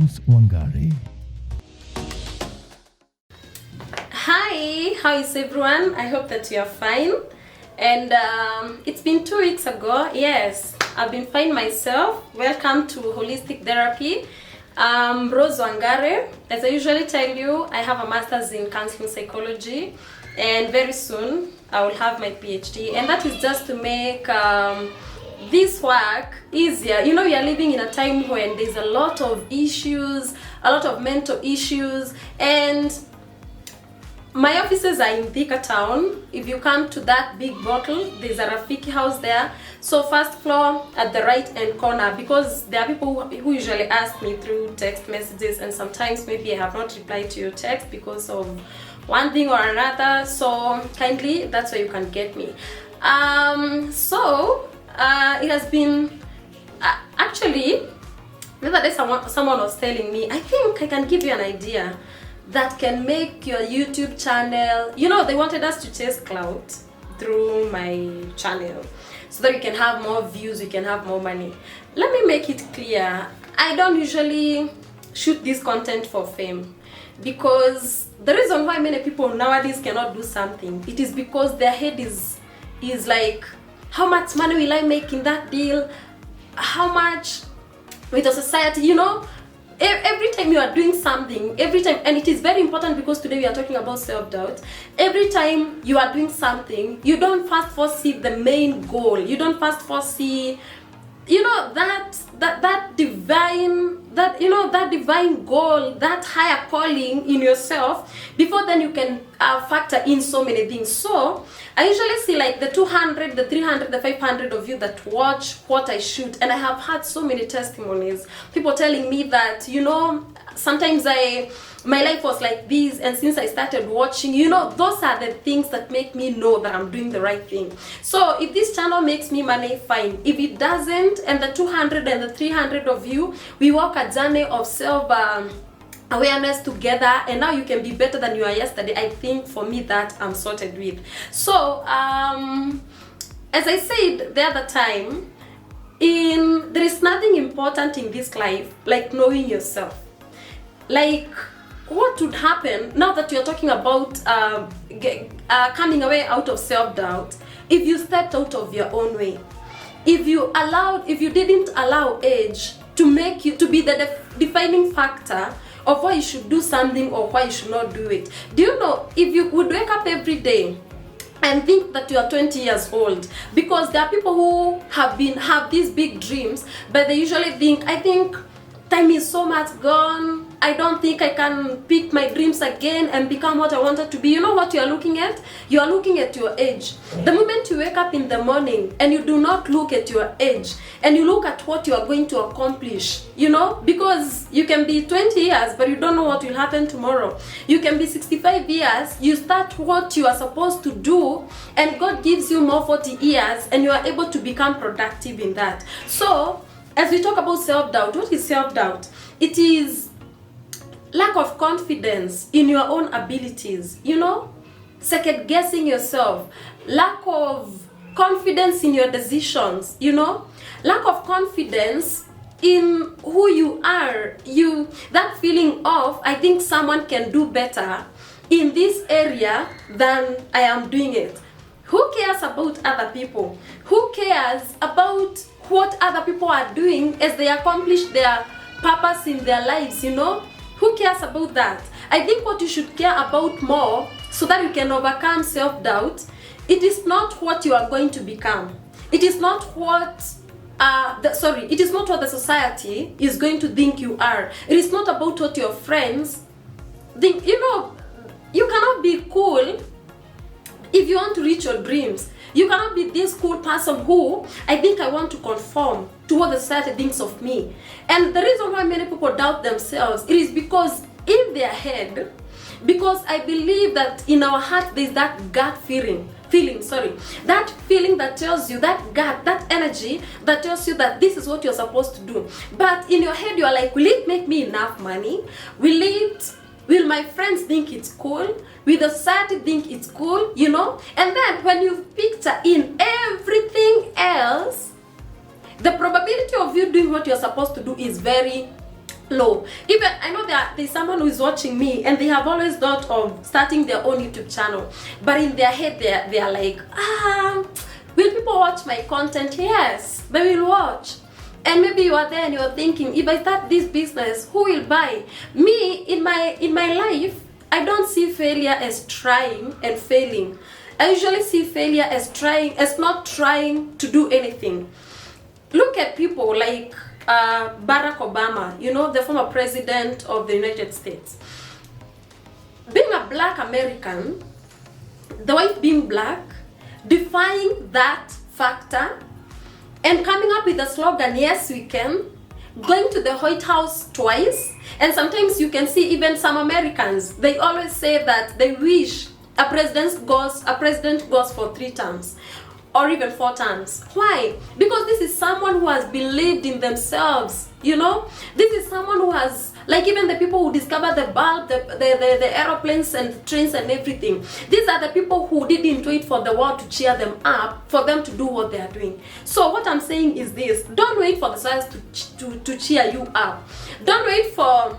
Rose Wangari. Hi, how is everyone? I hope that you are fine. And it's been 2 weeks ago. Yes, I've been fine myself. Welcome to Holistic Therapy. Rose Wangari. As I usually tell you, I have a master's in counseling psychology, and very soon I will have my PhD, and that is just to make this work easier. You know, we are living in a time when there's a lot of issues, a lot of mental issues, and my offices are in Thika town. If you come to that big bottle, there's a Rafiki house there. So first floor at the right hand corner, because there are people who usually ask me through text messages, and sometimes maybe I have not replied to your text because of one thing or another. So kindly, that's where you can get me. It has been actually the other day someone was telling me, I think I can give you an idea that can make your YouTube channel, you know, they wanted us to chase clout through my channel so that we can have more views, we can have more money. Let me make it clear, I don't usually shoot this content for fame, because the reason why many people nowadays cannot do something, it is because their head is like, how much money will I make in that deal, how much with the society, you know. Every time you are doing something, every time, and it is very important because today we are talking about self-doubt. Every time you are doing something, you don't first foresee the main goal. You don't first foresee, you know, that divine goal, that higher calling in yourself. Before then you can factor in so many things. So I usually see like the 200, the 300, the 500 of you that watch what I shoot, and I have had so many testimonies, people telling me that, you know, sometimes my life was like this, and since I started watching, you know, those are the things that make me know that I'm doing the right thing. So if this channel makes me money, fine. If it doesn't, and the 200 and the 300 of you, we walk a journey of self awareness together, and now you can be better than you were yesterday, I think for me that I'm sorted with. So as I said the other time, there is nothing important in this life like knowing yourself. Like, what would happen now that you're talking about coming away out of self-doubt if you stepped out of your own way? If you didn't allow age to make you to be the defining factor of why you should do something or why you should not do it. Do you know, if you would wake up every day and think that you are 20 years old, because there are people who have these big dreams, but they usually think, I think time is so much gone, I don't think I can pick my dreams again and become what I wanted to be. You know what you are looking at? You are looking at your age. The moment you wake up in the morning and you do not look at your age, and you look at what you are going to accomplish, you know, because you can be 20 years but you don't know what will happen tomorrow. You can be 65 years, you start what you are supposed to do, and God gives you more 40 years and you are able to become productive in that. So as we talk about self-doubt, what is self-doubt? It is lack of confidence in your own abilities, you know, second guessing yourself, lack of confidence in your decisions, you know, lack of confidence in who you are, that feeling of, I think someone can do better in this area than I am doing it. Who cares about other people? Who cares about what other people are doing as they accomplish their purpose in their lives, you know? Who cares about that? I think what you should care about more, so that you can overcome self-doubt, it is not what you are going to become. It is not what it is not what the society is going to think you are. It is not about what your friends think. You know, you cannot be cool if you want to reach your dreams. You cannot be this cool person who, I think I want to conform to what the society thinks of me. And the reason why many people doubt themselves, it is because in their head, because I believe that in our heart there is that gut feeling, that feeling that tells you, that gut, that energy that tells you that this is what you're supposed to do. But in your head you are like, will it make me enough money? Will my friends think it's cool? Will the society think it's cool? You know? And then when you picture in everything else, the probability of you doing what you're supposed to do is very low. Even I know there's someone who is watching me and they have always thought of starting their own YouTube channel, but in their head they are like, will people watch my content? Yes, they will watch. And maybe you are there and you're thinking, if I start this business, who will buy? Me, in my life, I don't see failure as trying and failing. I usually see failure as not trying to do anything. Look at people like Barack Obama, the former president of the United States. Being a black American, the wife being black, defying that factor, and coming up with a slogan, yes we can, going to the White House twice, and sometimes you can see even some Americans, they always say that they wish a president goes for 3 terms or even 4 terms. Why? Because this is someone who has believed in themselves, This is someone who has, like even the people who discovered the bulb, the aeroplanes and trains and everything. These are the people who didn't wait for the world to cheer them up, for them to do what they are doing. So what I'm saying is this: don't wait for the stars to cheer you up. Don't wait for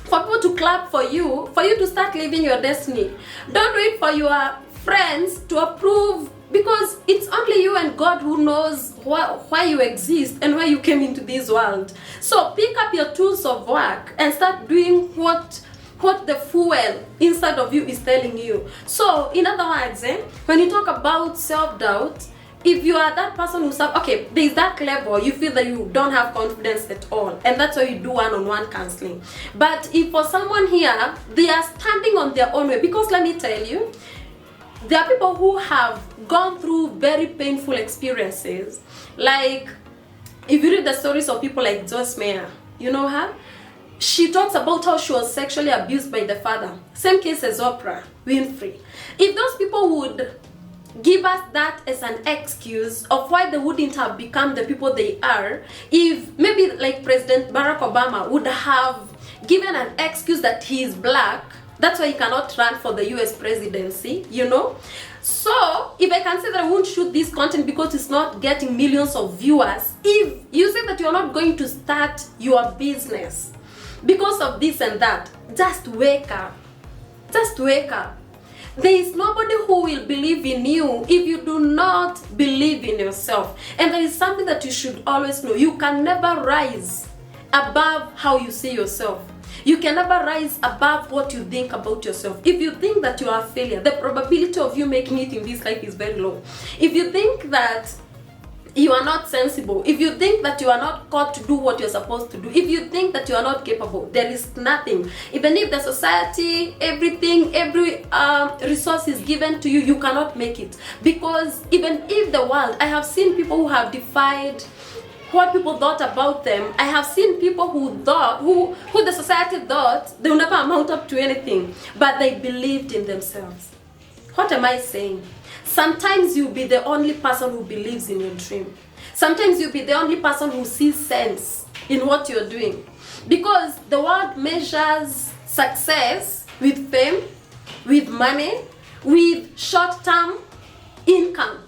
people to clap for you to start living your destiny. Don't wait for your friends to approve, because it's only you and God who knows why you exist and why you came into this world. So pick up your tools of work and start doing what the fuel inside of you is telling you. So in other words, when you talk about self-doubt, if you are that person who's there's that level, you feel that you don't have confidence at all, and that's why you do one-on-one counseling. But if for someone here, they are standing on their own way, because let me tell you, there are people who have gone through very painful experiences. Like, if you read the stories of people like Joyce Meyer, you know her? She talks about how she was sexually abused by the father. Same case as Oprah Winfrey. If those people would give us that as an excuse of why they wouldn't have become the people they are, if maybe like President Barack Obama would have given an excuse that he is black, that's why he cannot run for the US presidency, So, if I can say that I won't shoot this content because it's not getting millions of viewers, if you say that you're not going to start your business because of this and that, just wake up. Just wake up. There is nobody who will believe in you if you do not believe in yourself. And there is something that you should always know. You can never rise above how you see yourself. You can never rise above what you think about yourself. If you think that you are a failure, the probability of you making it in this life is very low. If you think that you are not sensible, if you think that you are not called to do what you're supposed to do, if you think that you are not capable, there is nothing. Even if the society, every resource is given to you, you cannot make it. Because even if the world, I have seen people who have defied what people thought about them. I have seen people who the society thought they will never amount up to anything, but they believed in themselves. What am I saying? Sometimes you'll be the only person who believes in your dream. Sometimes you'll be the only person who sees sense in what you're doing. Because the world measures success with fame, with money, with short-term income.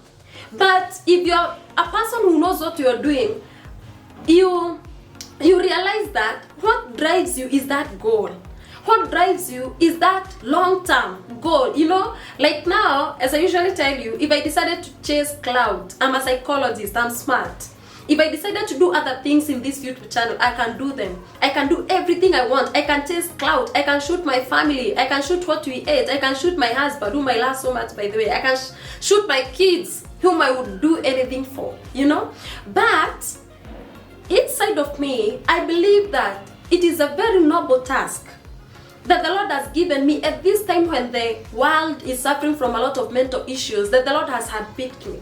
But if you're a person who knows what you're doing, you realize that what drives you is that goal. What drives you is that long-term goal. Like now, as I usually tell you, if I decided to chase clout, I'm a psychologist, I'm smart. If I decided to do other things in this YouTube channel, I can do them. I can do everything I want. I can chase clout. I can shoot my family. I can shoot what we ate. I can shoot my husband, whom I love so much, by the way. I can shoot my kids, whom I would do anything for, But inside of me, I believe that it is a very noble task that the Lord has given me at this time when the world is suffering from a lot of mental issues, that the Lord has handpicked me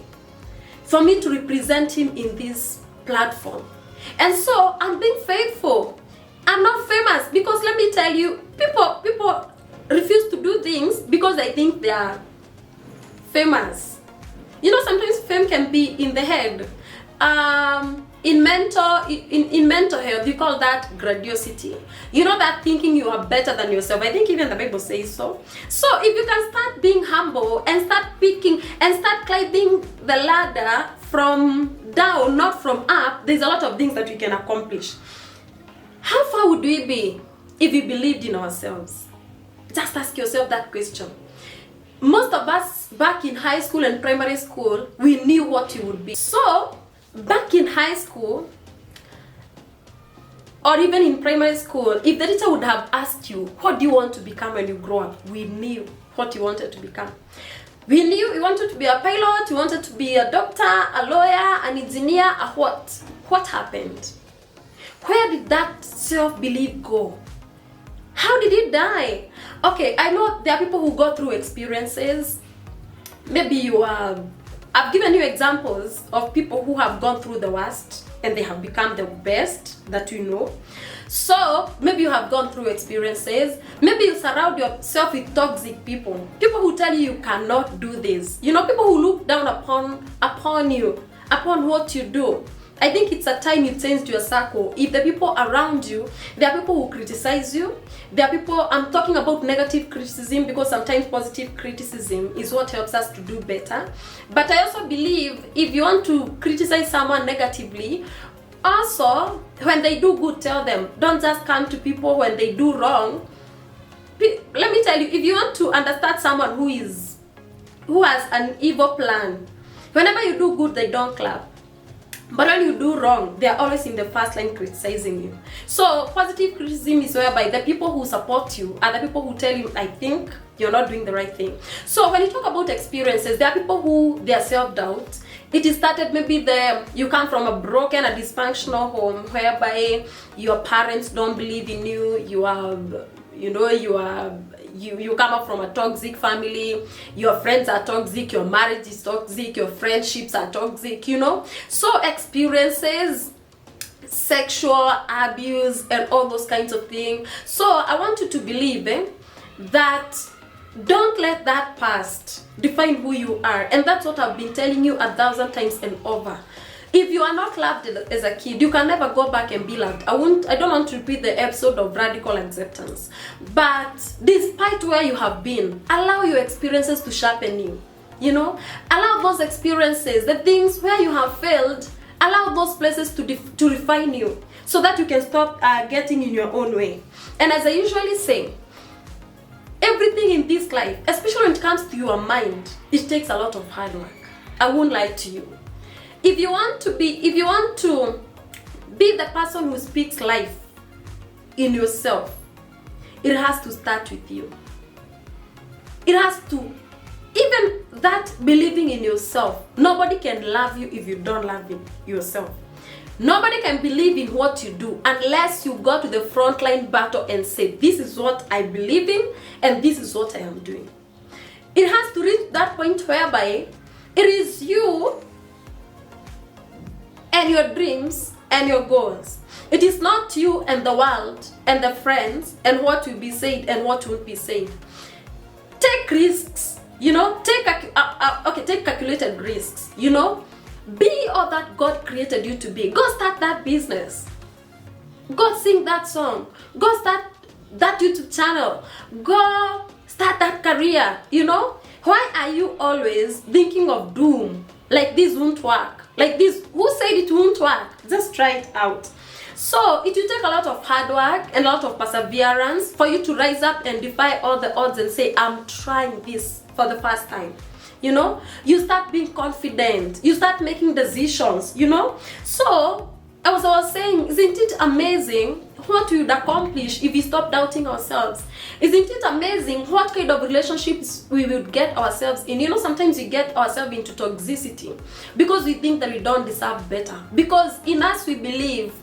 for me to represent Him in this platform. And so I'm being faithful. I'm not famous because, let me tell you, people refuse to do things because they think they are famous. Sometimes fame can be in the head. In mental health, we call that grandiosity. That thinking you are better than yourself. I think even the Bible says so. So if you can start being humble and start picking and start climbing the ladder from down, not from up, there's a lot of things that you can accomplish. How far would we be if we believed in ourselves? Just ask yourself that question. Most of us back in high school and primary school, we knew what you would be. So, back in high school, or even in primary school, if the teacher would have asked you, what do you want to become when you grow up? We knew what you wanted to become. We knew you wanted to be a pilot, you wanted to be a doctor, a lawyer, an engineer, a what? What happened? Where did that self-belief go? How did it die? Okay, I know there are people who go through experiences. Maybe you are... I've given you examples of people who have gone through the worst and they have become the best that you know. So, maybe you have gone through experiences. Maybe you surround yourself with toxic people. People who tell you you cannot do this. You know, people who look down upon you, upon what you do. I think it's a time you change your circle. If the people around you, there are people who criticize you. There are people, I'm talking about negative criticism because sometimes positive criticism is what helps us to do better. But I also believe if you want to criticize someone negatively, also, when they do good, tell them. Don't just come to people when they do wrong. Let me tell you, if you want to understand someone who has an evil plan, whenever you do good, they don't clap. But when you do wrong, they are always in the first line criticizing you. So positive criticism is whereby the people who support you are the people who tell you, I think you're not doing the right thing. So when you talk about experiences, there are people who their self-doubt, it is started maybe you come from a broken, a dysfunctional home whereby your parents don't believe in you, you come up from a toxic family, your friends are toxic, your marriage is toxic, your friendships are toxic, you know. So experiences, sexual abuse and all those kinds of things. So I want you to believe that don't let that past define who you are. And that's what I've been telling you 1,000 times and over. If you are not loved as a kid, you can never go back and be loved. I don't want to repeat the episode of radical acceptance. But despite where you have been, allow your experiences to sharpen you. You know, allow those experiences, the things where you have failed, allow those places to refine you so that you can stop getting in your own way. And as I usually say, everything in this life, especially when it comes to your mind, it takes a lot of hard work. I won't lie to you. If you want to be the person who speaks life in yourself, it has to start with you. It has to, even that believing in yourself, nobody can love you if you don't love yourself. Nobody can believe in what you do unless you go to the frontline battle and say, this is what I believe in and this is what I am doing. It has to reach that point whereby it is you and your dreams and your goals. It is not you and the world and the friends and what will be said and what won't be said. Take risks, you know, take calculated risks, you know. Be all that God created you to be. Go start that business. Go sing that song. Go start that YouTube channel. Go start that career, you know. Why are you always thinking of doom? Like this won't work. Like this, who said it won't work? Just try it out. So it will take a lot of hard work and a lot of perseverance for you to rise up and defy all the odds and say, I'm trying this for the first time. You know, you start being confident, you start making decisions, you know. So as I was saying, isn't it amazing what we would accomplish if we stop doubting ourselves? Isn't it amazing what kind of relationships we would get ourselves in? You know, sometimes we get ourselves into toxicity because we think that we don't deserve better. Because in us we believe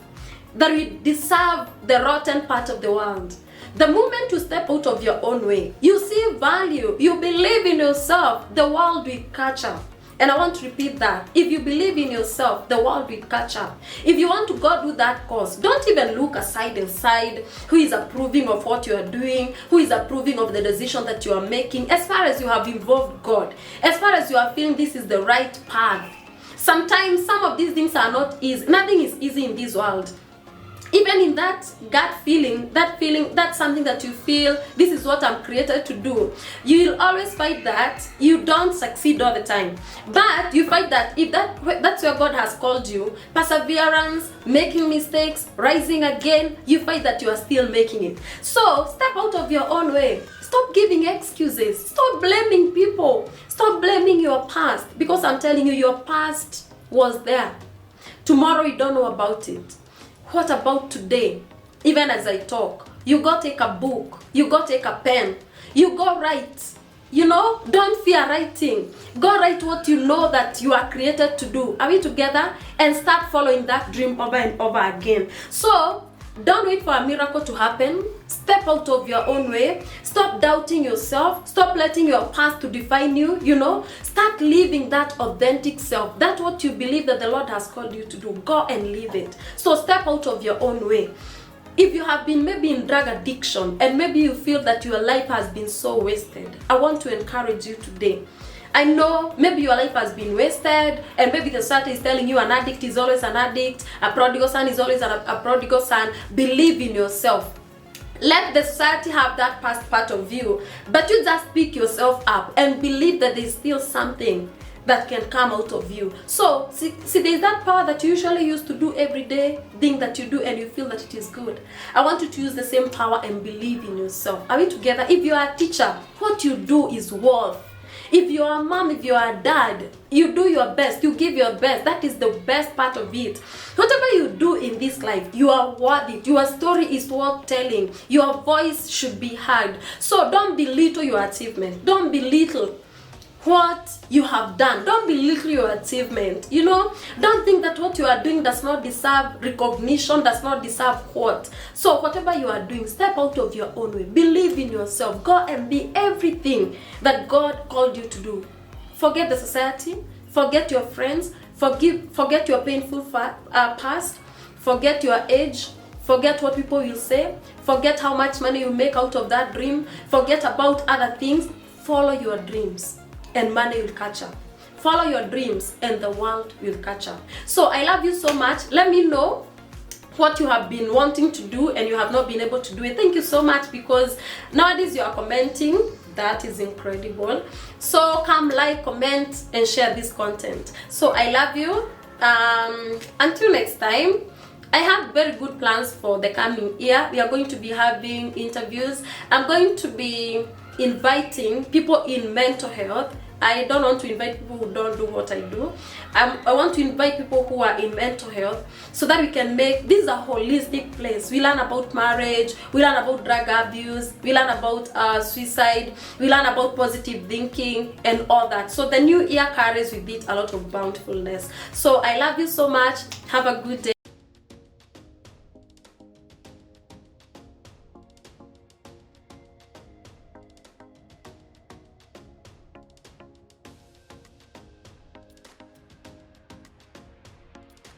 that we deserve the rotten part of the world. The moment you step out of your own way, you see value, you believe in yourself, the world will catch up. And I want to repeat that. If you believe in yourself, the world will catch up. If you want to go do that course, don't even look aside and side who is approving of what you are doing, who is approving of the decision that you are making. As far as you have involved God, as far as you are feeling this is the right path. Sometimes some of these things are not easy. Nothing is easy in this world. Even in that gut feeling, that's something that you feel, this is what I'm created to do. You will always fight that. You don't succeed all the time, but you fight that if that's where God has called you. Perseverance, making mistakes, rising again, you fight that you are still making it. So step out of your own way. Stop giving excuses. Stop blaming people. Stop blaming your past, because I'm telling you, your past was there. Tomorrow you don't know about it. What about today? Even as I talk, you go take a book, you go take a pen, you go write. You know, don't fear writing. Go write what you know that you are created to do. Are we together? And start following that dream over and over again. So don't wait for a miracle to happen. Step out of your own way. Stop doubting yourself. Stop letting your past to define you. You know, start living that authentic self. That's what you believe that the Lord has called you to do. Go and live it. So step out of your own way. If you have been maybe in drug addiction and maybe you feel that your life has been so wasted, I want to encourage you today. I know maybe your life has been wasted, and maybe the society is telling you an addict is always an addict, a prodigal son is always a prodigal son. Believe in yourself. Let the society have that past part of you, but you just pick yourself up and believe that there's still something that can come out of you. So see there's that power that you usually use to do every day thing that you do and you feel that it is good. I want you to use the same power and believe in yourself. Are we together? If you are a teacher, what you do is worth. If you are a mom, if you are a dad, you do your best, you give your best. That is the best part of it. Whatever you do in this life, you are worth it. Your story is worth telling. Your voice should be heard. So don't belittle your achievement. Don't belittle what you have done. Don't belittle your achievement. You know, don't think that what you are doing does not deserve recognition, does not deserve quote. So whatever you are doing, step out of your own way. Believe in yourself. Go and be everything that God called you to do. Forget the society, forget your friends, forget your painful past, forget your age, forget what people will say, forget how much money you make out of that dream, forget about other things. Follow your dreams and money will catch up. Follow your dreams and the world will catch up. So I love you so much. Let me know what you have been wanting to do and you have not been able to do it. Thank you so much, because nowadays you are commenting. That is incredible. So come like, comment and share this content. So I love you. Until next time, I have very good plans for the coming year. We are going to be having interviews. I'm going to be inviting people in mental health. I don't want to invite people who don't do what I do. I want to invite people who are in mental health so that we can make this a holistic place. We learn about marriage, we learn about drug abuse, we learn about suicide, we learn about positive thinking and all that. So the new year carries with it a lot of bountifulness. So I love you so much. Have a good day.